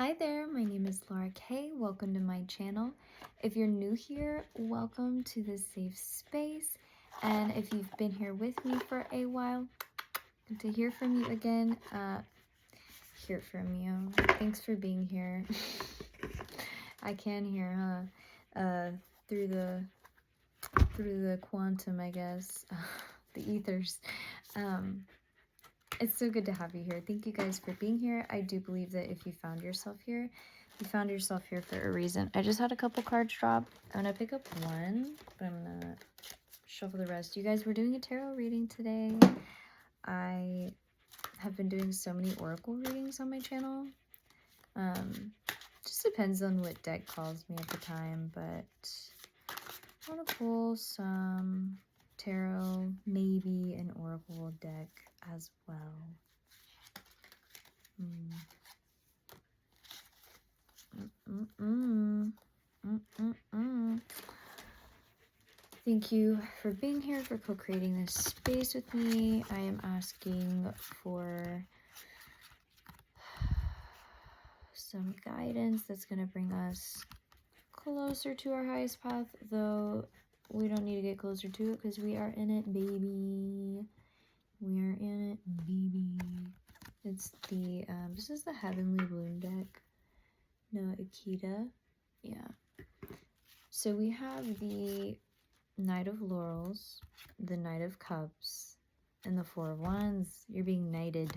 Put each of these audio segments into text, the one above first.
Hi there, my name is Laura Kay. Welcome to my channel. If you're new here, welcome to this safe space. And if you've been here with me for a while, good to hear from you again. Hear from you. Thanks for being here. I can hear, huh? Through the quantum, I guess, the ethers. It's so good to have you here. Thank you guys for being here. I do believe that if you found yourself here, you found yourself here for a reason. I just had a couple cards drop. I'm going to pick up one, but I'm going to shuffle the rest. You guys, we're doing a tarot reading today. I have been doing so many oracle readings on my channel. Just depends on what deck calls me at the time, but I want to pull some tarot, maybe an oracle deck as well. Thank you for being here, for co-creating this space with me. I am asking for some guidance that's going to bring us closer to our highest path, though we don't need to get closer to it because we are in it, baby. We are in it, baby. It's the, this is the Heavenly Bloom deck. No, Akita. Yeah. So we have the Knight of Laurels, the Knight of Cups, and the Four of Wands. You're being knighted.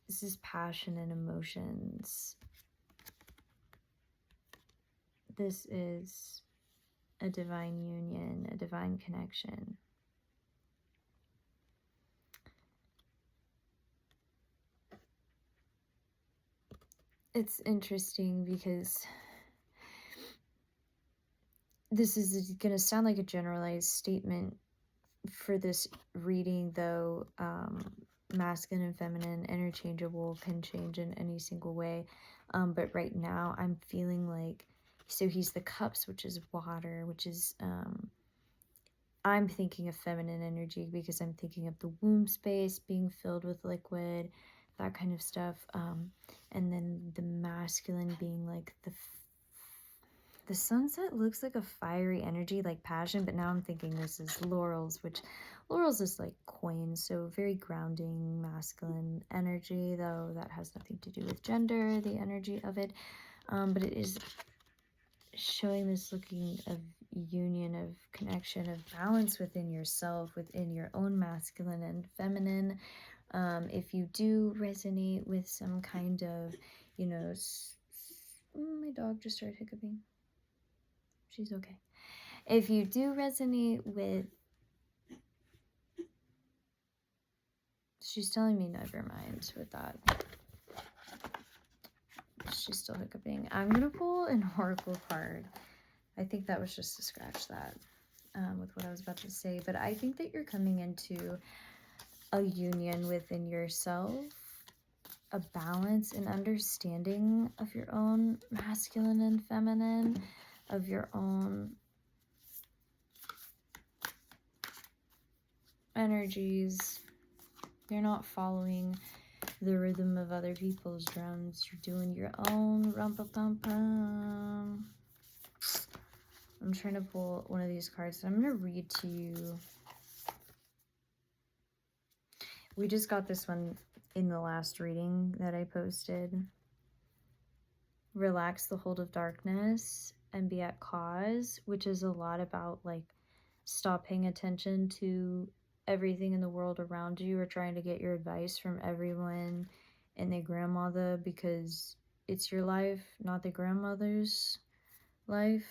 This is passion and emotions. This is a divine union, a divine connection. It's interesting because this is going to sound like a generalized statement for this reading, though masculine and feminine, interchangeable, can change in any single way. But right now I'm feeling like, so he's the cups, which is water, which is, I'm thinking of feminine energy because I'm thinking of the womb space being filled with liquid, that kind of stuff. And then the masculine being like the sunset looks like a fiery energy, like passion, but now I'm thinking this is laurels, which laurels is like coins, so very grounding masculine energy, though that has nothing to do with gender, the energy of it. But it is showing this looking of union, of connection, of balance within yourself, within your own masculine and feminine. If you do resonate with some kind of, you know, my dog just started hiccuping. She's okay. If you do resonate with, she's telling me never mind with that. She's still hiccuping. I'm going to pull an oracle card. I think that was just to scratch that with what I was about to say. But I think that you're coming into a union within yourself, a balance and understanding of your own masculine and feminine, of your own energies. You're not following the rhythm of other people's drums. You're doing your own rumpa-pum-pum. I'm trying to pull one of these cards. I'm going to read to you. We just got this one in the last reading that I posted. Relax the hold of darkness and be at cause, which is a lot about like stop paying attention to everything in the world around you or trying to get your advice from everyone and their grandmother, because it's your life, not the grandmother's life.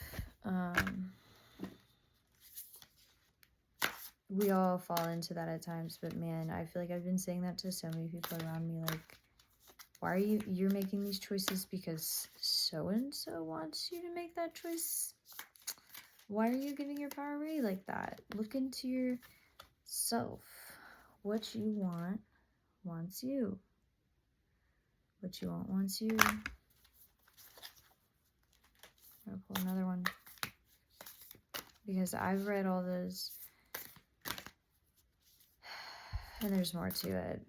We all fall into that at times, but man, I feel like I've been saying that to so many people around me, like, why are you're making these choices because so-and-so wants you to make that choice? Why are you giving your power away like that? Look into yourself. What you want wants you. What you want wants you. I'm gonna pull another one because I've read all those and there's more to it.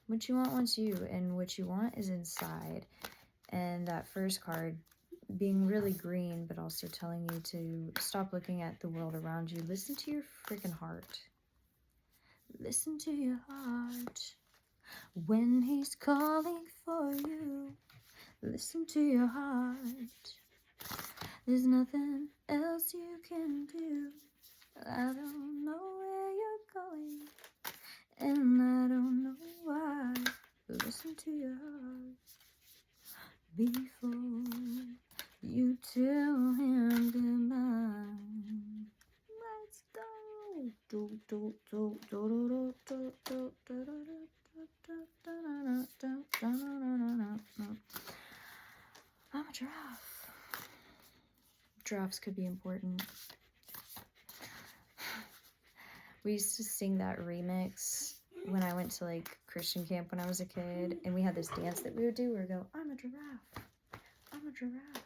What you want wants you, and what you want is inside. And that first card being really green, but also telling you to stop looking at the world around you. Listen to your freaking heart. Listen to your heart when he's calling for you. Listen to your heart. There's nothing else you can do. I don't know where you're going, and I don't know why. Listen to your heart before you tell him goodbye. Let's go. Do, do, do, do, do, do, do, do, do, do. I'm a giraffe. Giraffes could be important. We used to sing that remix when I went to like Christian camp when I was a kid, and we had this dance that we would do where we go, I'm a giraffe. I'm a giraffe.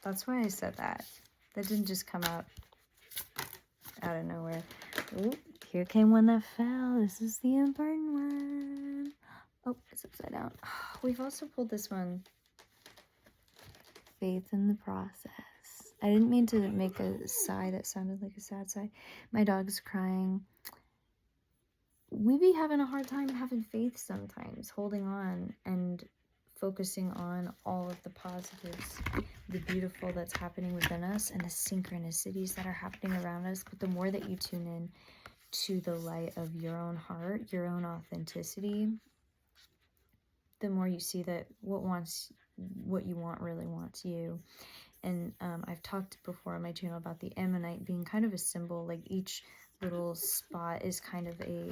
That's why I said that. That didn't just come out of nowhere. Ooh, here came one that fell. This is the important one. Oh, it's upside down. We've also pulled this one. Faith in the process. I didn't mean to make a sigh that sounded like a sad sigh. My dog's crying. We be having a hard time having faith sometimes, holding on and focusing on all of the positives, the beautiful that's happening within us, and the synchronicities that are happening around us. But the more that you tune in to the light of your own heart, your own authenticity, the more you see that what you want really wants you. And I've talked before on my channel about the ammonite being kind of a symbol. Like each little spot is kind of a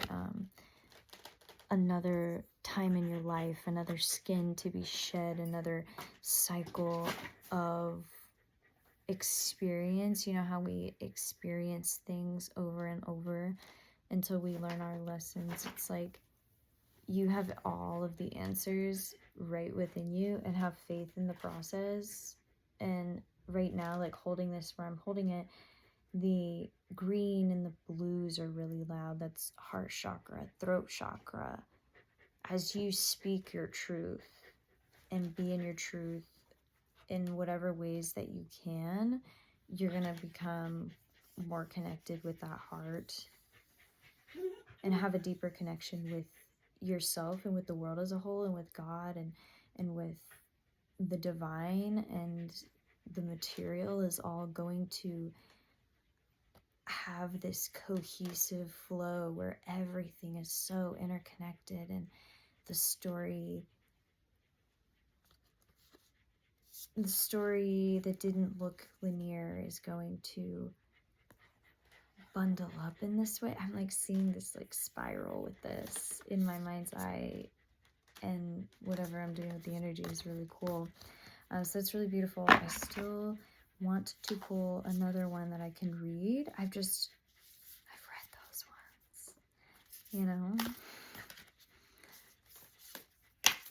another time in your life, another skin to be shed, another cycle of experience. You know how we experience things over and over until we learn our lessons. It's like you have all of the answers right within you, and have faith in the process. And right now, like holding this where I'm holding it, the green and the blues are really loud. That's heart chakra, throat chakra. As you speak your truth and be in your truth in whatever ways that you can, you're going to become more connected with that heart and have a deeper connection with yourself and with the world as a whole, and with God, and with the divine. And the material is all going to have this cohesive flow where everything is so interconnected, and the story that didn't look linear is going to bundle up in this way. I'm like seeing this like spiral with this in my mind's eye, and whatever I'm doing with the energy is really cool. So it's really beautiful. I still want to pull another one that I can read. I've read those ones, you know.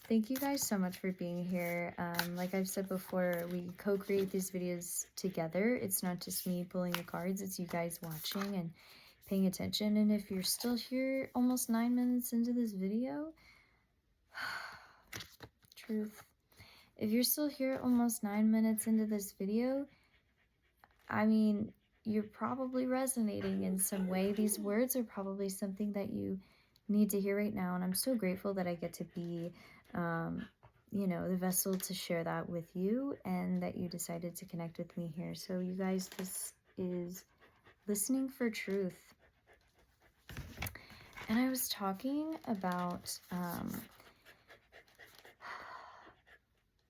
Thank you guys so much for being here. Like I've said before, we co-create these videos together. It's not just me pulling the cards, it's you guys watching and paying attention. And if you're still here almost 9 minutes into this video, truth. If you're still here almost 9 minutes into this video, I mean, you're probably resonating in some way. These words are probably something that you need to hear right now. And I'm so grateful that I get to be, you know, the vessel to share that with you, and that you decided to connect with me here. So you guys, this is Listening for Truth. And I was talking about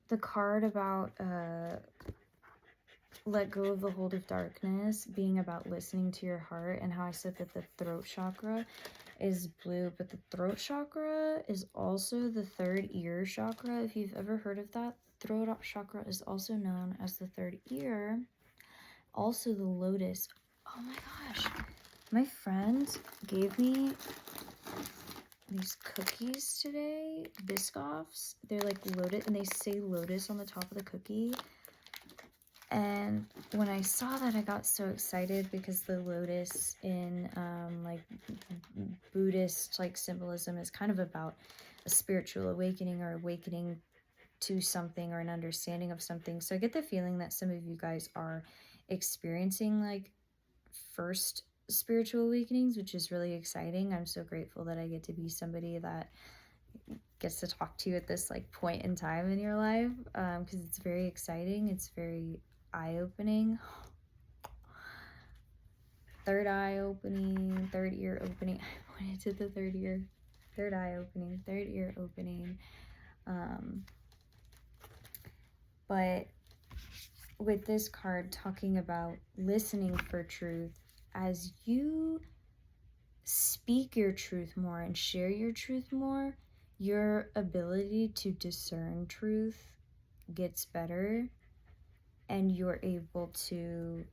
the card about let go of the hold of darkness being about listening to your heart, and how I said that the throat chakra is blue, but the throat chakra is also the third ear chakra. If you've ever heard of that, throat chakra is also known as the third ear. Also the lotus. Oh my gosh, my friend gave me these cookies today, Biscoffs. They're like lotus, and they say lotus on the top of the cookie. And when I saw that, I got so excited because the lotus in like Buddhist like symbolism is kind of about a spiritual awakening or awakening to something or an understanding of something. So I get the feeling that some of you guys are experiencing like first spiritual awakenings, which is really exciting. I'm so grateful that I get to be somebody that gets to talk to you at this like point in time in your life, because it's very exciting. It's very eye-opening. Third eye opening, third ear opening. I pointed to the third ear. Third eye opening, third ear opening. But with this card talking about listening for truth, as you speak your truth more and share your truth more, your ability to discern truth gets better, and you're able to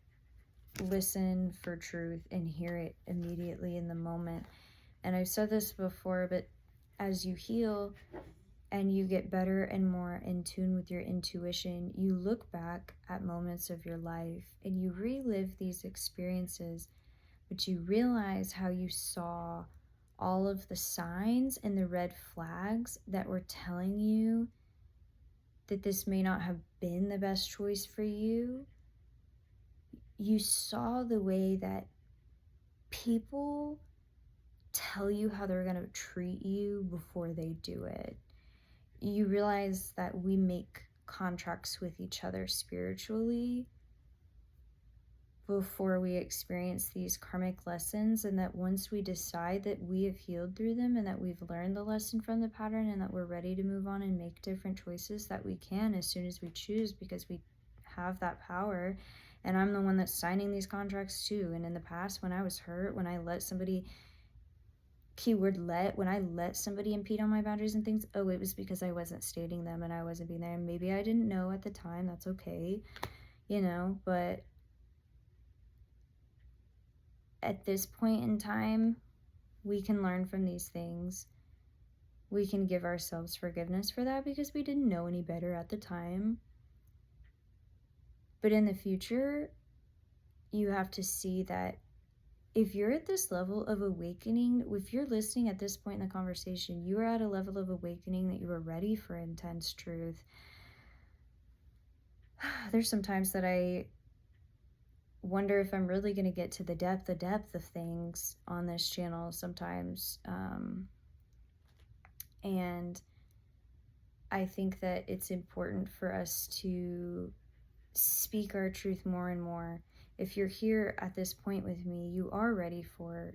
listen for truth and hear it immediately in the moment. And I've said this before, but as you heal and you get better and more in tune with your intuition, you look back at moments of your life and you relive these experiences, but you realize how you saw all of the signs and the red flags that were telling you that this may not have been the best choice for you. You saw the way that people tell you how they're going to treat you before they do it. You realize that we make contracts with each other spiritually before we experience these karmic lessons, and that once we decide that we have healed through them and that we've learned the lesson from the pattern and that we're ready to move on and make different choices, that we can as soon as we choose, because we have that power. And I'm the one that's signing these contracts too. And in the past, when I was hurt, when I let somebody, keyword let, when I let somebody impede on my boundaries and things, oh, it was because I wasn't stating them and I wasn't being there. And maybe I didn't know at the time. That's okay, you know, but at this point in time, we can learn from these things. We can give ourselves forgiveness for that because we didn't know any better at the time. But in the future, you have to see that if you're at this level of awakening, if you're listening at this point in the conversation, you are at a level of awakening that you are ready for intense truth. There's some times that I wonder if I'm really going to get to the depth of things on this channel sometimes. And I think that it's important for us to speak our truth more and more. If you're here at this point with me, you are ready for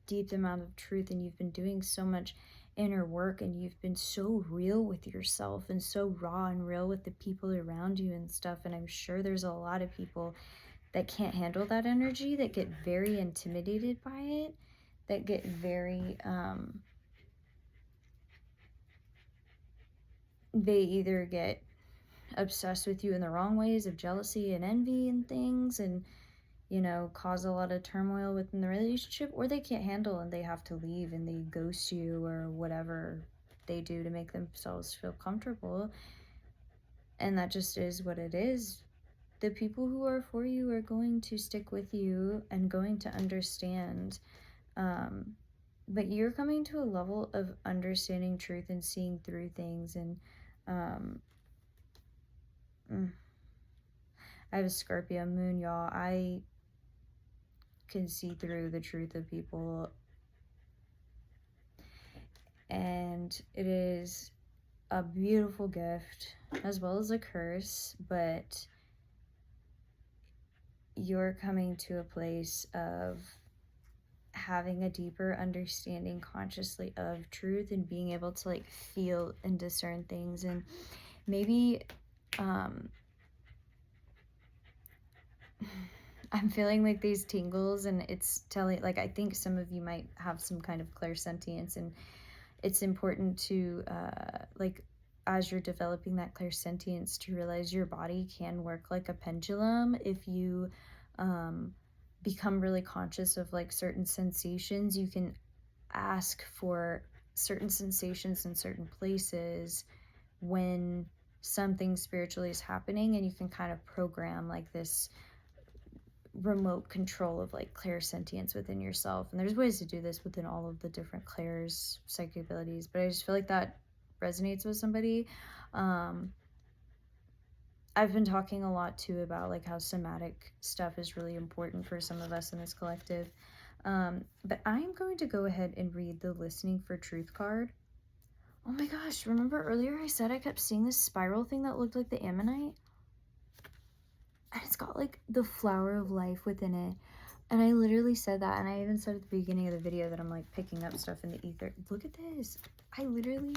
deep amount of truth, and you've been doing so much inner work, and you've been so real with yourself and so raw and real with the people around you and stuff. And I'm sure there's a lot of people that can't handle that energy, that get very intimidated by it, that get very they either get obsessed with you in the wrong ways of jealousy and envy and things, and you know, cause a lot of turmoil within the relationship, or they can't handle and they have to leave and they ghost you or whatever they do to make themselves feel comfortable. And that just is what it is. The people who are for you are going to stick with you and going to understand. But you're coming to a level of understanding truth and seeing through things. And I have a Scorpio moon, y'all. I can see through the truth of people, and it is a beautiful gift as well as a curse. But you're coming to a place of having a deeper understanding consciously of truth and being able to like feel and discern things. And maybe I'm feeling like these tingles, and it's telling, like, I think some of you might have some kind of clairsentience, and it's important to like, as you're developing that clairsentience, to realize your body can work like a pendulum. If you become really conscious of like certain sensations, you can ask for certain sensations in certain places when something spiritually is happening, and you can kind of program like this remote control of like clairsentience within yourself. And there's ways to do this within all of the different clairs psychic abilities, but I just feel like that resonates with somebody. I've been talking a lot too about like how somatic stuff is really important for some of us in this collective. But I am going to go ahead and read the Listening for Truth card. Oh my gosh, remember earlier I said I kept seeing this spiral thing that looked like the ammonite? And it's got like the flower of life within it. And I literally said that, and I even said at the beginning of the video that I'm like picking up stuff in the ether. Look at this. I literally...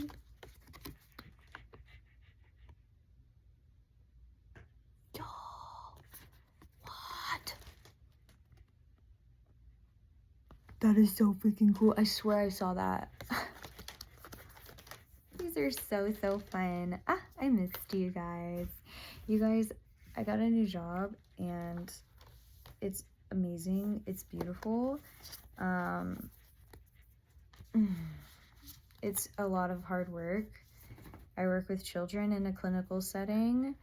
Y'all. What? That is so freaking cool. I swear I saw that. These are so fun. I missed you guys. You guys, I got a new job and it's amazing. It's beautiful. It's a lot of hard work. I work with children in a clinical setting,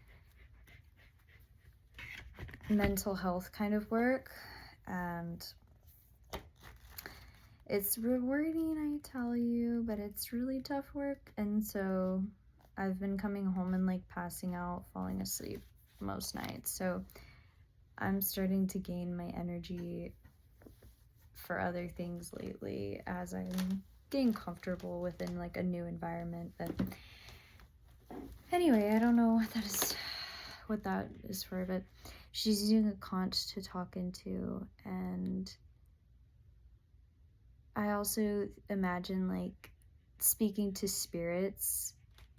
mental health kind of work, and it's rewarding, I tell you, but it's really tough work. And so I've been coming home and like passing out, falling asleep most nights. So I'm starting to gain my energy for other things lately as I'm getting comfortable within like a new environment. But anyway, I don't know what that is for, but she's using a conch to talk into, and I also imagine like speaking to spirits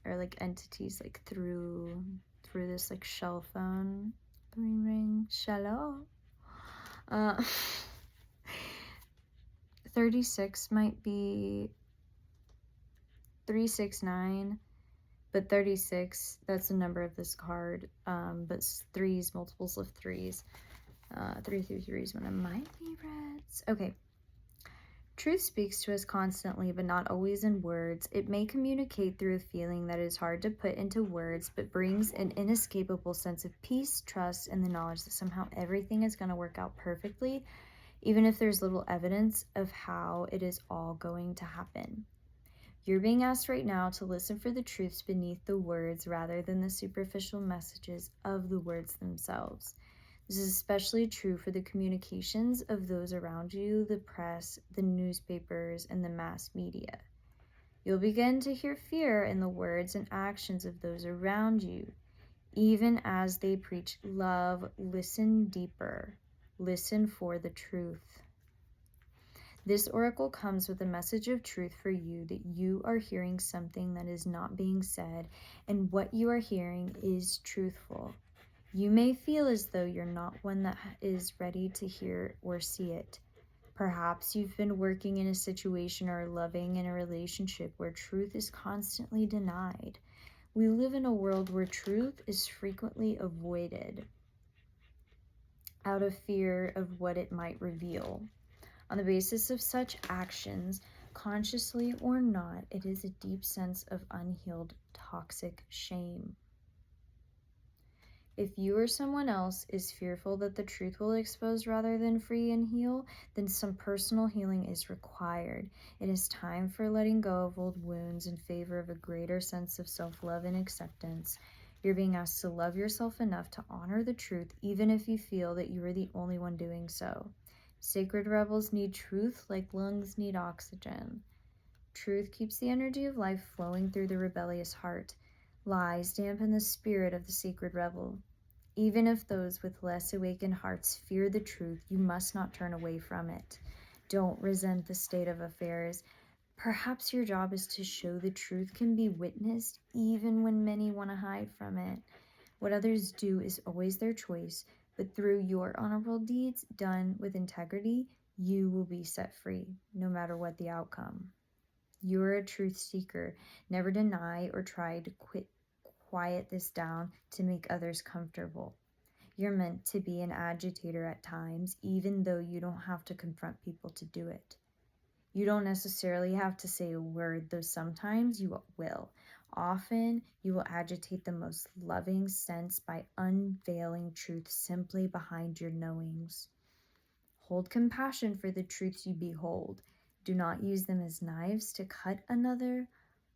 or like entities like through this like shell phone. Ring ring, shalom. 36 might be 369, but 36, that's the number of this card. But threes, multiples of threes. 333 is one of my favorites. Okay. Truth speaks to us constantly, but not always in words. It may communicate through a feeling that is hard to put into words, but brings an inescapable sense of peace, trust, and the knowledge that somehow everything is going to work out perfectly, even if there's little evidence of how it is all going to happen. You're being asked right now to listen for the truths beneath the words rather than the superficial messages of the words themselves. This is especially true for the communications of those around you, the press, the newspapers, and the mass media. You'll begin to hear fear in the words and actions of those around you. Even as they preach love, listen deeper. Listen for the truth. This oracle comes with a message of truth for you that you are hearing something that is not being said, and what you are hearing is truthful. You may feel as though you're not one that is ready to hear or see it. Perhaps you've been working in a situation or loving in a relationship where truth is constantly denied. We live in a world where truth is frequently avoided out of fear of what it might reveal. On the basis of such actions, consciously or not, it is a deep sense of unhealed toxic shame. If you or someone else is fearful that the truth will expose rather than free and heal, then some personal healing is required. It is time for letting go of old wounds in favor of a greater sense of self-love and acceptance. You're being asked to love yourself enough to honor the truth, even if you feel that you are the only one doing so. Sacred rebels need truth like lungs need oxygen. Truth keeps the energy of life flowing through the rebellious heart. Lies dampen the spirit of the sacred rebel. Even if those with less awakened hearts fear the truth, you must not turn away from it. Don't resent the state of affairs. Perhaps your job is to show the truth can be witnessed even when many want to hide from it. What others do is always their choice, but through your honorable deeds done with integrity, you will be set free, no matter what the outcome. You are a truth seeker. Never deny or try to quiet this down to make others comfortable. You're meant to be an agitator at times, even though you don't have to confront people to do it. You don't necessarily have to say a word, though sometimes you will. Often, you will agitate the most loving sense by unveiling truth simply behind your knowings. Hold compassion for the truths you behold. Do not use them as knives to cut another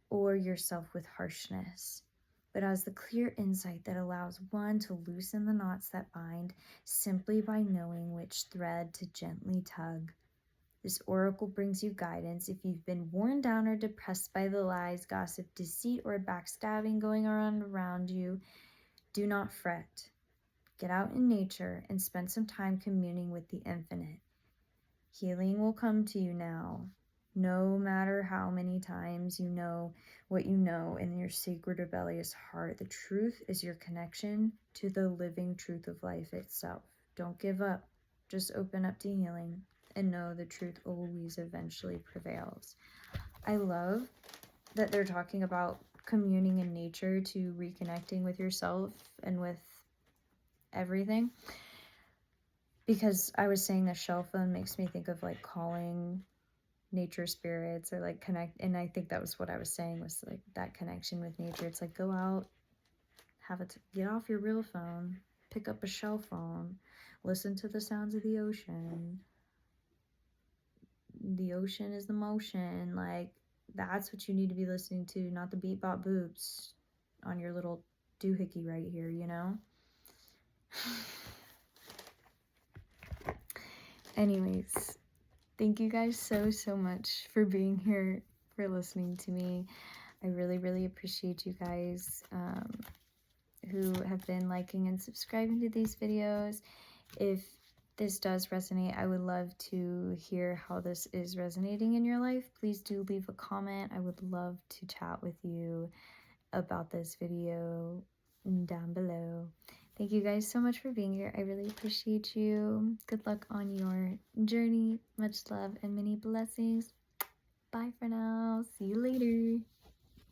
or yourself with harshness, but as the clear insight that allows one to loosen the knots that bind simply by knowing which thread to gently tug. This oracle brings you guidance if you've been worn down or depressed by the lies, gossip, deceit, or backstabbing going around you. Do not fret. Get out in nature and spend some time communing with the infinite. Healing will come to you now, no matter how many times you know what you know in your sacred rebellious heart. The truth is your connection to the living truth of life itself. Don't give up. Just open up to healing and know the truth always eventually prevails. I love that they're talking about communing in nature to reconnecting with yourself and with everything, because I was saying a shell phone makes me think of like calling nature spirits or like connect, and I think that was what I was saying, was like that connection with nature. It's like, go out, get off your real phone, pick up a shell phone, listen to the sounds of the ocean. The ocean is the motion. Like, that's what you need to be listening to, not the beat bop boops on your little doohickey right here, you know? Anyways, thank you guys so much for being here, for listening to me. I really appreciate you guys who have been liking and subscribing to these videos. If this does resonate, I would love to hear how this is resonating in your life. Please do leave a comment. I would love to chat with you about this video down below. Thank you guys so much for being here. I really appreciate you. Good luck on your journey. Much love and many blessings. Bye for now. See you later.